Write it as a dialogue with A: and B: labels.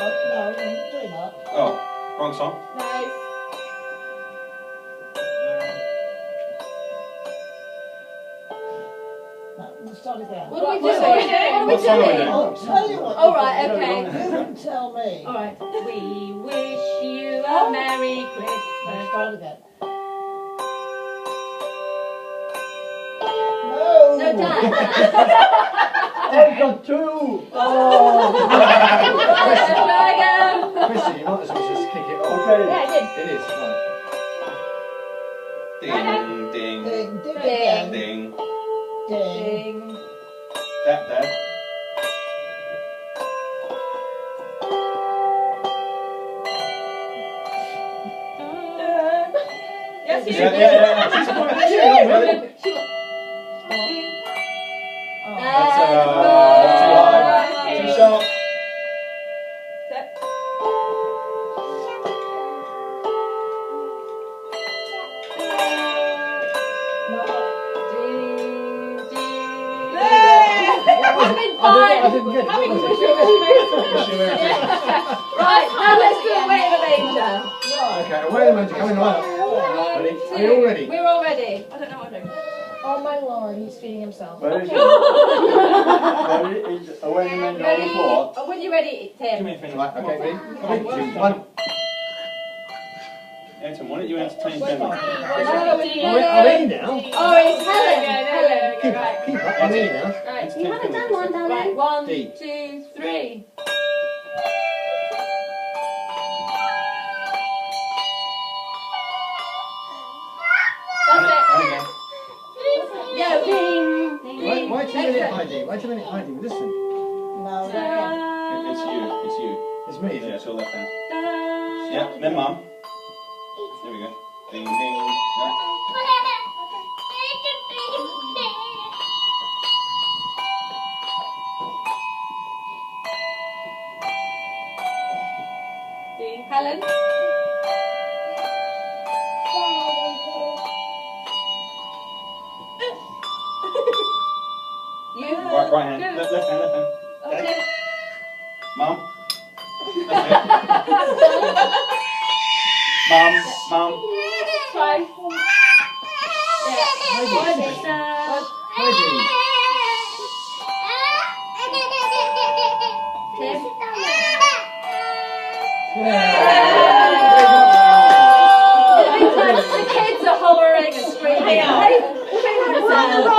A: really not.
B: Oh, wrong song.
C: Nice.
A: Start again.
C: What are we doing?
B: What song are we doing?
A: I'll tell you what.
C: All right, okay.
A: You can tell me.
C: All right. We wish you a Merry Christmas.
A: Start again.
C: No, Dad.
D: I've got two! Oh!
C: Right, try again.
D: Chrissy, you might as well just kick it off.
C: Yeah, I did.
D: It is, right.
B: Ding, ding,
A: Ding, ding,
C: Ding.
A: ding,
B: ding.
A: ding.
C: Ding.
B: That.
C: Yes, you
B: Yeah. She's quite
C: did.
B: good.
C: That's
B: That's too high. Too sharp.
D: I didn't get it.
C: Having
D: What was
C: wish
D: it?
C: you a Merry Christmas. Right, now let's do a Way of the Manger.
D: Okay, wait a minute, coming right up. Ready? Are you all ready?
C: We're all ready. I don't know what I'm doing.
E: Oh my lord, he's feeding himself.
D: Where is it? Where is away in the
C: Ready?
D: floor?
C: Oh, when you're ready,
B: Give
C: Tim.
B: me a finger.
D: Right, okay, ready? 3, 2, 1.
B: Anton, why don't you entertain
A: Wait,
B: them?
A: wait.
D: I'm in now.
C: Oh, it's Helen.
D: Keep up, I'm in now.
C: Right.
E: You haven't done one, darling.
C: Right, 1,
D: D.
C: 2, 3. That's it.
B: And again.
C: Yeah, ding, ding.
D: Wait a minute, Heidi. Wait a minute, Heidi. Listen.
A: No, no.
B: It's you.
D: It's me, is
B: Yeah,
D: it?
B: it's your left hand. Yeah, then mum. There we go. Ding, ding. Yeah.
C: Ding. Helen. You.
B: Right hand.
C: Good.
B: Left hand.
C: Okay.
B: Mum. That's it. Mum.
C: Try.
D: Heidi.
C: Tim.
D: Yeah.
C: The kids are hovering and screaming.
E: Well,